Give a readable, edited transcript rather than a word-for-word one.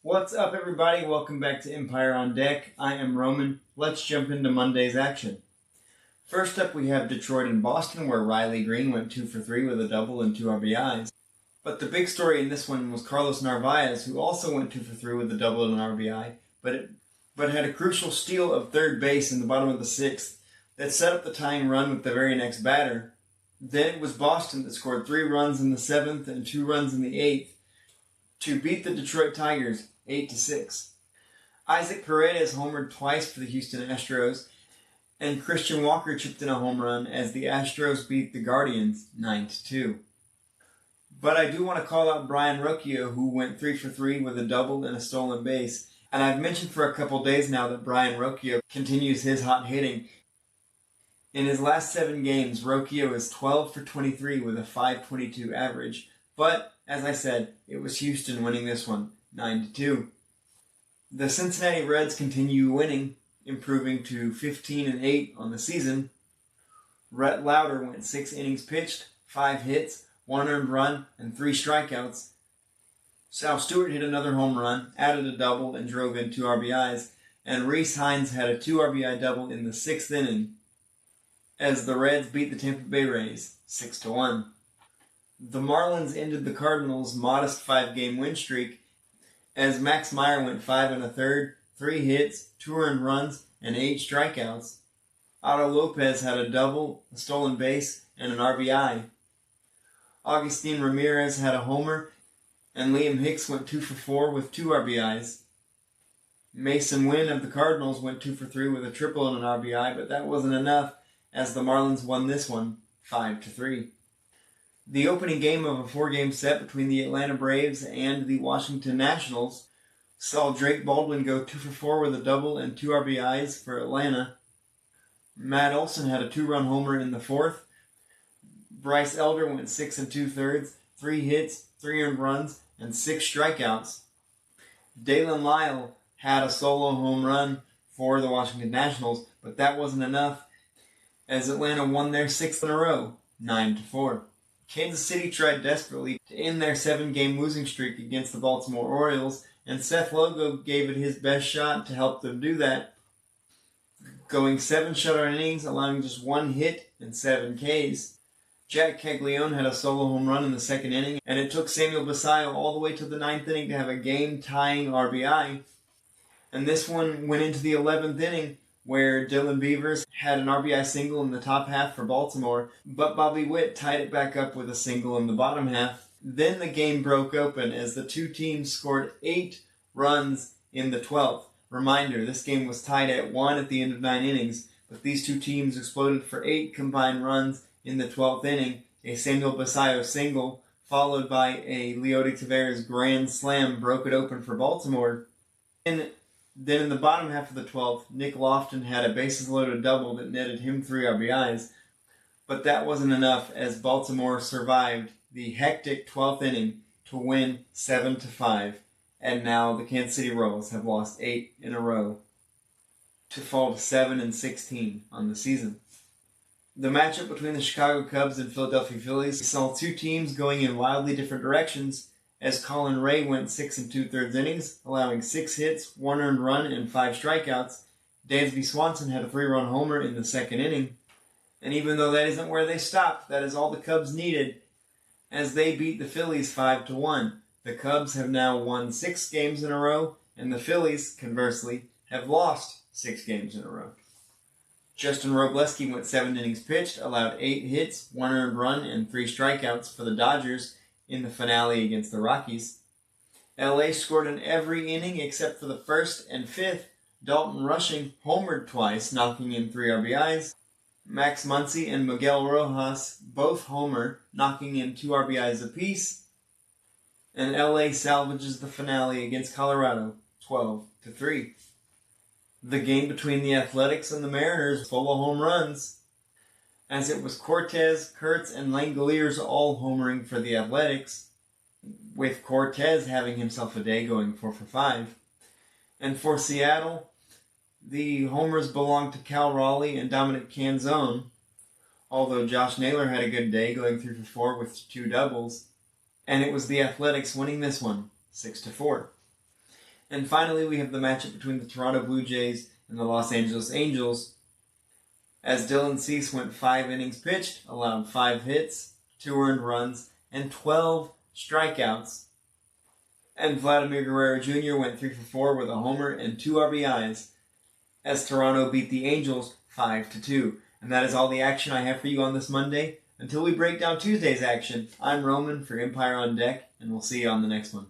What's up, everybody? Welcome back to Empire on Deck. I am Roman. Let's jump into Monday's action. First up, we have Detroit and Boston, where Riley Green went 2 for 3 with a double and 2 RBIs. But the big story in this one was Carlos Narvaez, who also went 2 for 3 with a double and an RBI, but had a crucial steal of third base in the bottom of the sixth that set up the tying run with the very next batter. Then it was Boston that scored 3 runs in the seventh and 2 runs in the eighth to beat the Detroit Tigers 8-6. Isaac Paredes homered twice for the Houston Astros, and Christian Walker chipped in a home run as the Astros beat the Guardians 9-2. But I do want to call out Brayan Rocchio, who went 3 for 3 with a double and a stolen base. And I've mentioned for a couple days now that Brayan Rocchio continues his hot hitting. In his last 7 games, Rocchio is 12 for 23 with a .522 average. But, as I said, it was Houston winning this one, 9-2. The Cincinnati Reds continue winning, improving to 15-8 on the season. Rhett Lauder went 6 innings pitched, 5 hits, 1 earned run, and 3 strikeouts. Sal Stewart hit another home run, added a double, and drove in 2 RBIs, and Rhys Hines had a 2 RBI double in the 6th inning as the Reds beat the Tampa Bay Rays 6-1. The Marlins ended the Cardinals' modest 5-game win streak as Max Meyer went 5 1/3, 3 hits, 2 earned runs, and 8 strikeouts. Otto Lopez had a double, a stolen base, and an RBI. Augustin Ramirez had a homer, and Liam Hicks went 2 for 4 with 2 RBIs. Mason Wynn of the Cardinals went 2 for 3 with a triple and an RBI, but that wasn't enough as the Marlins won this one 5-3. The opening game of a 4-game set between the Atlanta Braves and the Washington Nationals saw Drake Baldwin go 2 for 4 with a double and 2 RBIs for Atlanta. Matt Olson had a 2-run homer in the 4th. Bryce Elder went 6 2/3, 3 hits, 3 earned runs, and 6 strikeouts. Dalen Lyle had a solo home run for the Washington Nationals, but that wasn't enough as Atlanta won their 6th in a row, 9-4. Kansas City tried desperately to end their 7-game losing streak against the Baltimore Orioles, and Seth Logo gave it his best shot to help them do that, going 7 shutout innings, allowing just 1 hit and 7 Ks. Jack Caglione had a solo home run in the 2nd inning, and it took Samuel Basallo all the way to the 9th inning to have a game-tying RBI. And this one went into the 11th inning, where Dylan Beavers had an RBI single in the top half for Baltimore, but Bobby Witt tied it back up with a single in the bottom half. Then the game broke open as the two teams scored 8 runs in the 12th. Reminder, this game was tied at 1 at the end of 9 innings, but these two teams exploded for 8 combined runs in the 12th inning, a Samuel Basallo single, followed by a Leody Tavares grand slam broke it open for Baltimore. Then in the bottom half of the 12th, Nick Lofton had a bases-loaded double that netted him 3 RBIs, but that wasn't enough as Baltimore survived the hectic 12th inning to win 7-5, and now the Kansas City Royals have lost 8 in a row to fall to 7-16 on the season. The matchup between the Chicago Cubs and Philadelphia Phillies saw 2 teams going in wildly different directions, as Colin Ray went 6 2/3 innings, allowing 6 hits, 1 earned run, and 5 strikeouts. Dansby Swanson had a 3-run homer in the 2nd inning. And even though that isn't where they stopped, that is all the Cubs needed, as they beat the Phillies 5-1. The Cubs have now won 6 games in a row, and the Phillies, conversely, have lost 6 games in a row. Justin Robleski went 7 innings pitched, allowed 8 hits, 1 earned run, and 3 strikeouts for the Dodgers in the finale against the Rockies. LA scored in every inning except for the 1st and 5th. Dalton Rushing homered twice, knocking in 3 RBIs. Max Muncy and Miguel Rojas both homer, knocking in 2 RBIs apiece. And LA salvages the finale against Colorado, 12-3. The game between the Athletics and the Mariners full of home runs, as it was Cortez, Kurtz, and Langoliers all homering for the Athletics, with Cortez having himself a day going 4 for 5. And for Seattle, the homers belonged to Cal Raleigh and Dominic Canzone, although Josh Naylor had a good day going 3 for 4 with 2 doubles. And it was the Athletics winning this one, 6-4. And finally, we have the matchup between the Toronto Blue Jays and the Los Angeles Angels, as Dylan Cease went 5 innings pitched, allowed 5 hits, 2 earned runs, and 12 strikeouts. And Vladimir Guerrero Jr. went 3 for 4 with a homer and 2 RBIs, as Toronto beat the Angels 5-2. And that is all the action I have for you on this Monday. Until we break down Tuesday's action, I'm Roman for Empire on Deck, and we'll see you on the next one.